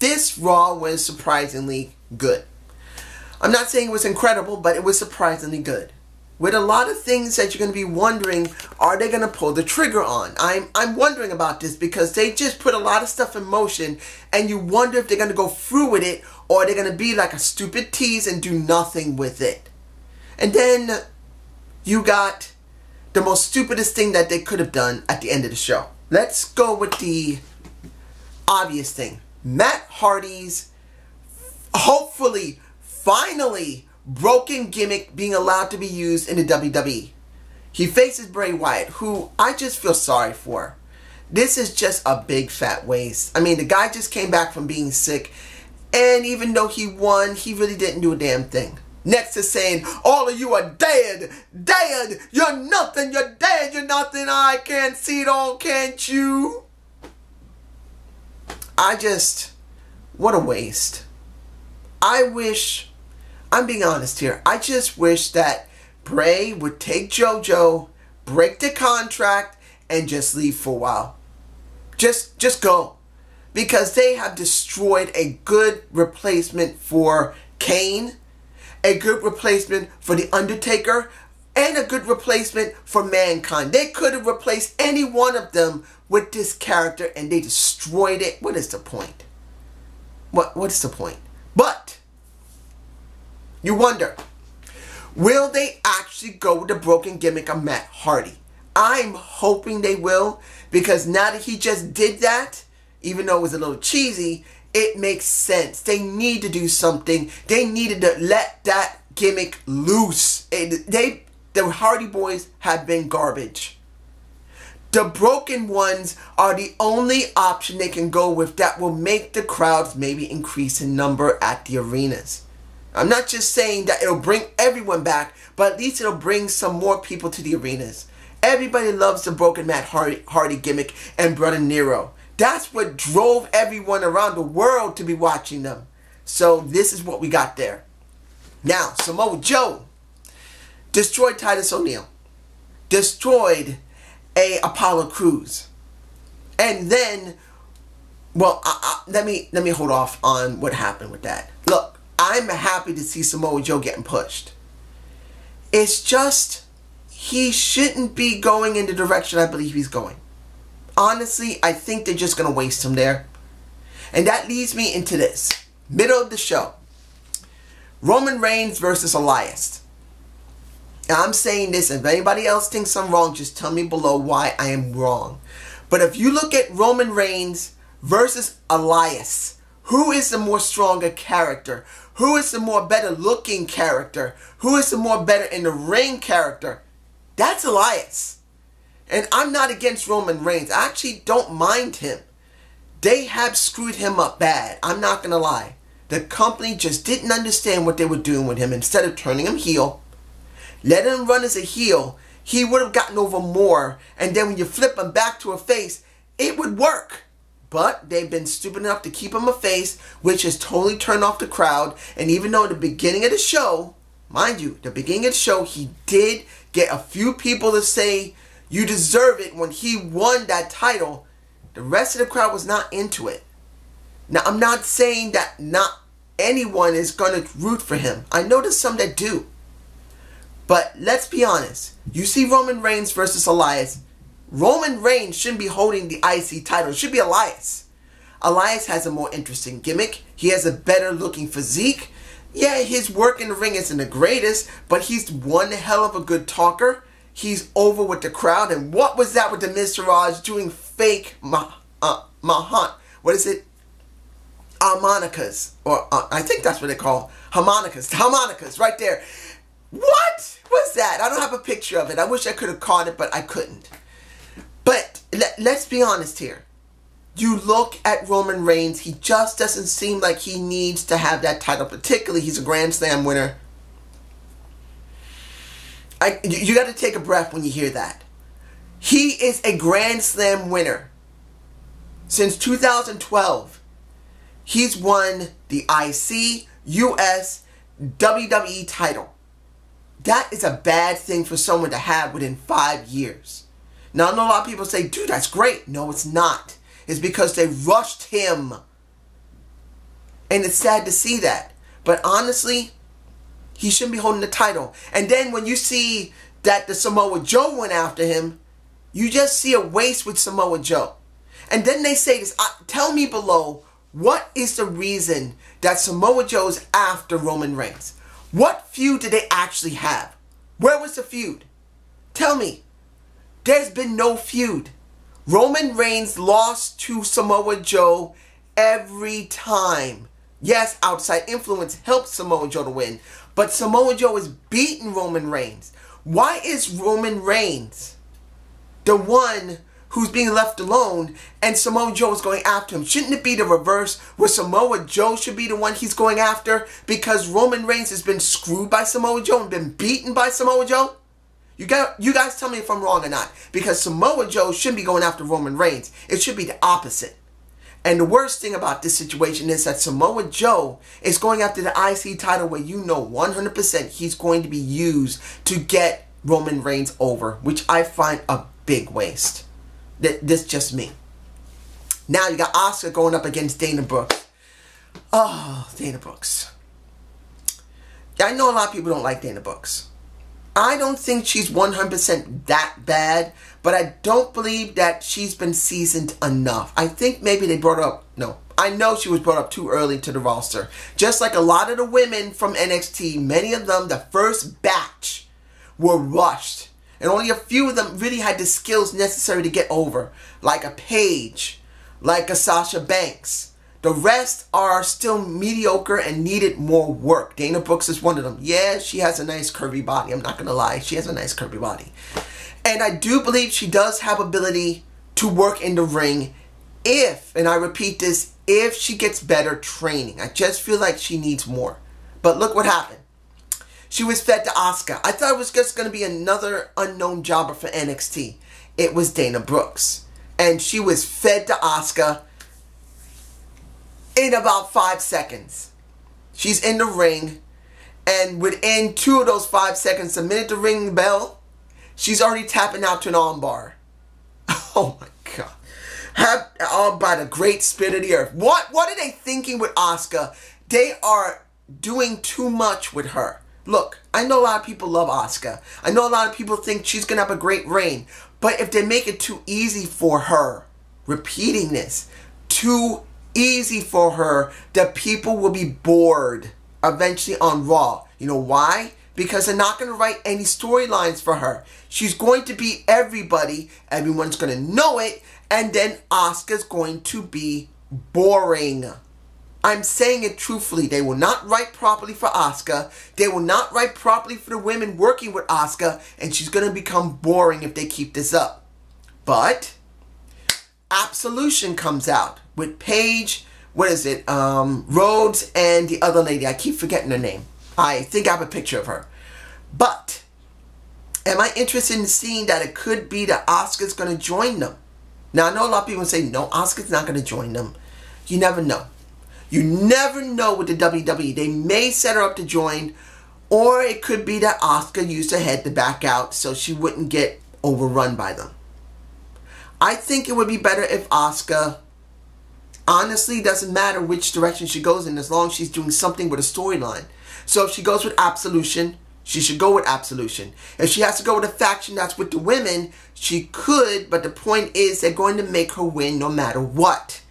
this Raw was surprisingly good. I'm not saying it was incredible, but it was surprisingly good. With a lot of things that you're going to be wondering, are they going to pull the trigger on? I'm wondering about this because they just put a lot of stuff in motion and you wonder if they're going to go through with it or they're going to be like a stupid tease and do nothing with it. And then you got the most stupidest thing that they could have done at the end of the show. Let's go with the obvious thing. Matt Hardy's hopefully, finally, broken gimmick being allowed to be used in the WWE. He faces Bray Wyatt, who I just feel sorry for. This is just a big fat waste. I mean, the guy just came back from being sick, and even though he won, he really didn't do a damn thing. Next to saying, all of you are dead, dead, you're nothing, you're dead, you're nothing, I can't see it all, can't you? What a waste. I'm being honest here. I just wish that Bray would take JoJo, break the contract, and just leave for a while. Just go. Because they have destroyed a good replacement for Kane, a good replacement for The Undertaker, and a good replacement for Mankind. They could have replaced any one of them with this character and they destroyed it. What is the point? What is the point? But you wonder, will they actually go with the broken gimmick of Matt Hardy? I'm hoping they will, because now that he just did that, even though it was a little cheesy, it makes sense. They need to do something. They needed to let that gimmick loose. The Hardy Boys have been garbage. The broken ones are the only option they can go with that will make the crowds maybe increase in number at the arenas. I'm not just saying that it'll bring everyone back, but at least it'll bring some more people to the arenas. Everybody loves the broken Matt Hardy gimmick and Brother Nero. That's what drove everyone around the world to be watching them. So this is what we got there. Now, Samoa Joe destroyed Titus O'Neil. Destroyed Apollo Crews. And then, well, let me hold off on what happened with that. Look, I'm happy to see Samoa Joe getting pushed. It's just, he shouldn't be going in the direction I believe he's going. Honestly, I think they're just going to waste him there. And that leads me into this. Middle of the show. Roman Reigns versus Elias. And I'm saying this, and if anybody else thinks I'm wrong, just tell me below why I am wrong. But if you look at Roman Reigns versus Elias, who is the more stronger character? Who is the more better looking character? Who is the more better in the ring character? That's Elias. And I'm not against Roman Reigns. I actually don't mind him. They have screwed him up bad. I'm not going to lie. The company just didn't understand what they were doing with him. Instead of turning him heel, let him run as a heel, he would have gotten over more. And then when you flip him back to a face, it would work. But they've been stupid enough to keep him a face, which has totally turned off the crowd. And even though at the beginning of the show, mind you, the beginning of the show, he did get a few people to say, you deserve it when he won that title, the rest of the crowd was not into it. Now, I'm not saying that not anyone is going to root for him. I know there's some that do. But let's be honest. You see Roman Reigns versus Elias. Roman Reigns shouldn't be holding the IC title. It should be Elias. Elias has a more interesting gimmick. He has a better looking physique. Yeah, his work in the ring isn't the greatest, but he's one hell of a good talker. He's over with the crowd. And what was that with the Mr. Raj doing fake what is it? Harmonicas. Or I think that's what they call harmonicas. Harmonicas, right there. What was that? I don't have a picture of it. I wish I could have caught it, but I couldn't. But let's be honest here. You look at Roman Reigns, he just doesn't seem like he needs to have that title. Particularly, he's a Grand Slam winner. You got to take a breath when you hear that. He is a Grand Slam winner. Since 2012, he's won the IC, US, WWE title. That is a bad thing for someone to have within 5 years. Now, I know a lot of people say, dude, that's great. No, it's not. It's because they rushed him. And it's sad to see that. But honestly, he shouldn't be holding the title. And then when you see that the Samoa Joe went after him, you just see a waste with Samoa Joe. And then they say this, tell me below, what is the reason that Samoa Joe's after Roman Reigns? What feud did they actually have? Where was the feud? Tell me. There's been no feud. Roman Reigns lost to Samoa Joe every time. Yes, outside influence helped Samoa Joe to win, but Samoa Joe is beating Roman Reigns. Why is Roman Reigns the one who's being left alone and Samoa Joe is going after him? Shouldn't it be the reverse, where Samoa Joe should be the one he's going after because Roman Reigns has been screwed by Samoa Joe and been beaten by Samoa Joe? You guys tell me if I'm wrong or not, because Samoa Joe shouldn't be going after Roman Reigns. It should be the opposite. And the worst thing about this situation is that Samoa Joe is going after the IC title where you know 100% he's going to be used to get Roman Reigns over, which I find a big waste. This just me. Now you got Asuka going up against Dana Brooks. Oh, Dana Brooks. Yeah, I know a lot of people don't like Dana Brooks. I don't think she's 100% that bad, but I don't believe that she's been seasoned enough. I think maybe they brought her up. No, I know she was brought up too early to the roster. Just like a lot of the women from NXT, many of them, the first batch, were rushed. And only a few of them really had the skills necessary to get over. Like a Paige, like a Sasha Banks. The rest are still mediocre and needed more work. Dana Brooks is one of them. Yeah, she has a nice curvy body. I'm not going to lie. She has a nice curvy body. And I do believe she does have ability to work in the ring if, and I repeat this, if she gets better training. I just feel like she needs more. But look what happened. She was fed to Asuka. I thought it was just going to be another unknown jobber for NXT. It was Dana Brooks. And she was fed to Asuka in about 5 seconds. She's in the ring, and within 2 of those 5 seconds, the minute the ring bell, she's already tapping out to an armbar. Oh my God. By the great spirit of the earth. What are they thinking with Asuka? They are doing too much with her. Look, I know a lot of people love Asuka. I know a lot of people think she's going to have a great reign. But if they make it too easy for her, repeating this, too easy for her, the people will be bored eventually on Raw. You know why? Because they're not going to write any storylines for her. She's going to beat everybody. Everyone's going to know it. And then Asuka's going to be boring. I'm saying it truthfully. They will not write properly for Asuka. They will not write properly for the women working with Asuka. And she's going to become boring if they keep this up. But Absolution comes out with Paige, what is it, Rhodes, and the other lady. I keep forgetting her name. I think I have a picture of her. But am I interested in seeing that it could be that Asuka's going to join them? Now, I know a lot of people say, no, Asuka's not going to join them. You never know. You never know with the WWE. They may set her up to join, or it could be that Asuka used her head to back out so she wouldn't get overrun by them. I think it would be better if Asuka, honestly, doesn't matter which direction she goes in as long as she's doing something with a storyline. So if she goes with Absolution, she should go with Absolution. If she has to go with a faction that's with the women, she could, but the point is they're going to make her win no matter what.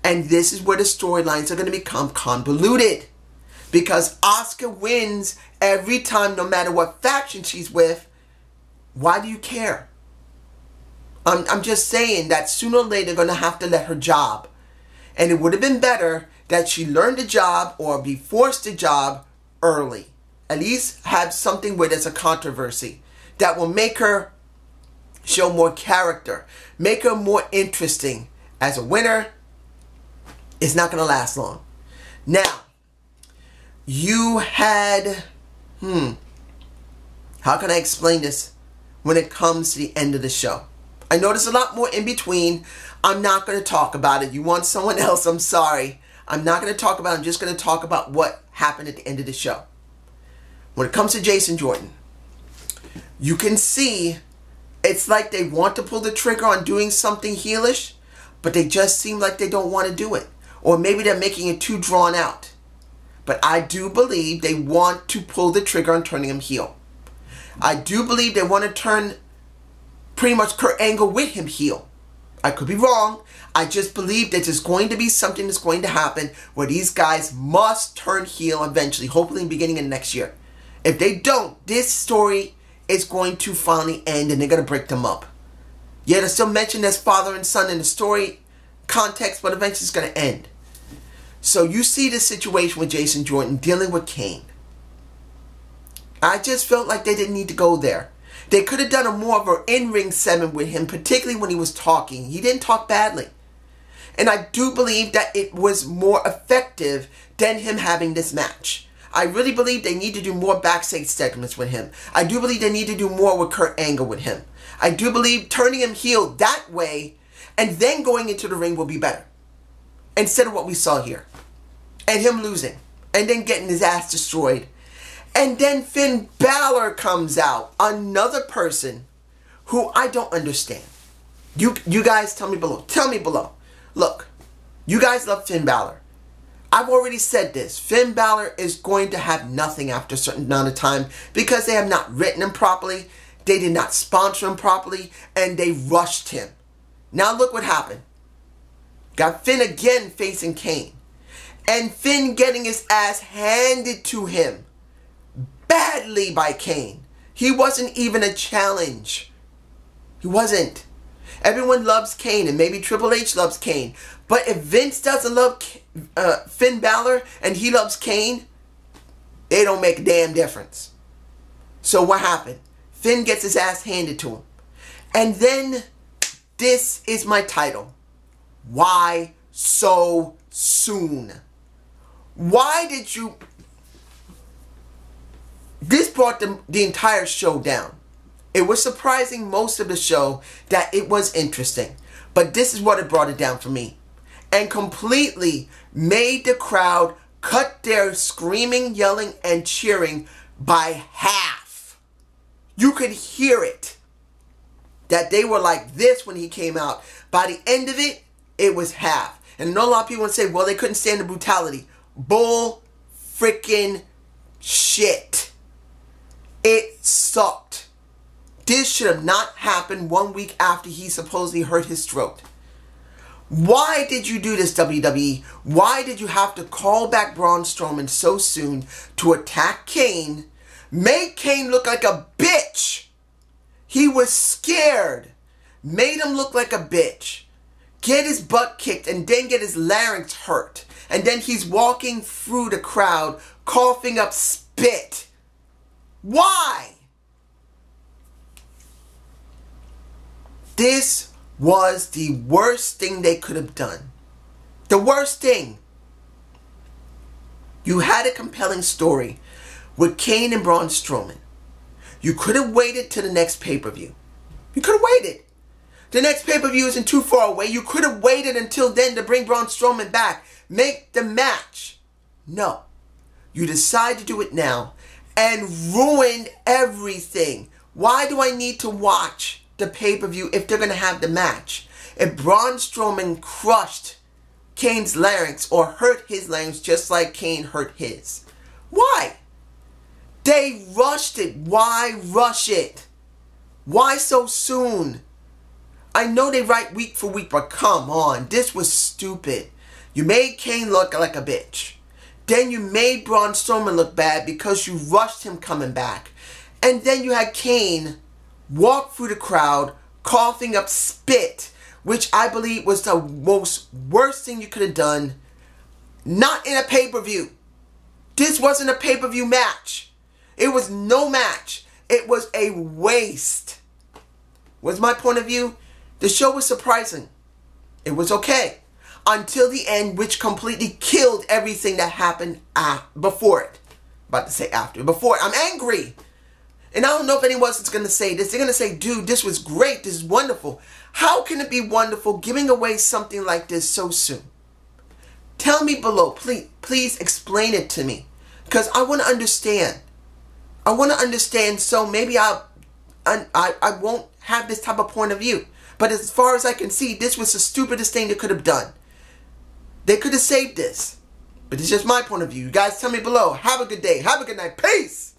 And this is where the storylines are going to become convoluted. Because Asuka wins every time no matter what faction she's with. Why do you care? I'm just saying that sooner or later they're going to have to let her job. And it would have been better that she learned the job or be forced the job early. At least have something where there's a controversy that will make her show more character. Make her more interesting. As a winner, it's not going to last long. Now, you had, how can I explain this when it comes to the end of the show? I know there's a lot more in between. I'm not going to talk about it. You want someone else, I'm sorry. I'm not going to talk about it. I'm just going to talk about what happened at the end of the show. When it comes to Jason Jordan, you can see it's like they want to pull the trigger on doing something heelish, but they just seem like they don't want to do it. Or maybe they're making it too drawn out. But I do believe they want to pull the trigger on turning him heel. I do believe they want to turn pretty much Kurt Angle with him heel. I could be wrong. I just believe that there's going to be something that's going to happen where these guys must turn heel eventually, hopefully in the beginning of next year. If they don't, this story is going to finally end and they're going to break them up. Yeah, they're still mentioned as father and son in the story context, but eventually it's going to end. So you see the situation with Jason Jordan dealing with Kane. I just felt like they didn't need to go there. They could have done a more of an in-ring segment with him, particularly when he was talking. He didn't talk badly. And I do believe that it was more effective than him having this match. I really believe they need to do more backstage segments with him. I do believe they need to do more with Kurt Angle with him. I do believe turning him heel that way and then going into the ring will be better. Instead of what we saw here. And him losing. And then getting his ass destroyed. And then Finn Balor comes out. Another person who I don't understand. You guys tell me below. Tell me below. Look. You guys love Finn Balor. I've already said this. Finn Balor is going to have nothing after a certain amount of time because they have not written him properly. They did not sponsor him properly. And they rushed him. Now look what happened. Got Finn again facing Kane. And Finn getting his ass handed to him. Badly by Kane. He wasn't even a challenge. He wasn't. Everyone loves Kane and maybe Triple H loves Kane. But if Vince doesn't love Finn Balor and he loves Kane, they don't make a damn difference. So what happened? Finn gets his ass handed to him. And then this is my title. Why so soon? Why did you... This brought the entire show down. It was surprising most of the show that it was interesting. But this is what it brought it down for me. And completely made the crowd cut their screaming, yelling, and cheering by half. You could hear it. That they were like this when he came out. By the end of it, it was half. And I know a lot of people would say, well, they couldn't stand the brutality. Bull freaking shit. It sucked. This should have not happened 1 week after he supposedly hurt his throat. Why did you do this, WWE? Why did you have to call back Braun Strowman so soon to attack Kane? Make Kane look like a bitch. He was scared. Made him look like a bitch. Get his butt kicked and then get his larynx hurt. And then he's walking through the crowd coughing up spit. Why? This was the worst thing they could have done. The worst thing. You had a compelling story with Kane and Braun Strowman. You could have waited to the next pay-per-view. You could have waited. The next pay-per-view isn't too far away. You could have waited until then to bring Braun Strowman back. Make the match. No. You decide to do it now and ruin everything. Why do I need to watch the pay-per-view if they're going to have the match? If Braun Strowman crushed Kane's larynx or hurt his larynx just like Kane hurt his. Why? They rushed it. Why rush it? Why so soon? I know they write week for week, but come on. This was stupid. You made Kane look like a bitch. Then you made Braun Strowman look bad because you rushed him coming back. And then you had Kane walk through the crowd coughing up spit, which I believe was the worst thing you could have done. Not in a pay-per-view. This wasn't a pay-per-view match. It was no match. It was a waste. Was my point of view? The show was surprising. It was okay. Until the end, which completely killed everything that happened before it. About to say after. Before it. I'm angry. And I don't know if anyone else is going to say this. They're going to say, dude, this was great. This is wonderful. How can it be wonderful giving away something like this so soon? Tell me below. Please explain it to me. Because I want to understand. I want to understand, so maybe I won't have this type of point of view. But as far as I can see, this was the stupidest thing they could have done. They could have saved this. But it's just my point of view. You guys tell me below. Have a good day. Have a good night. Peace!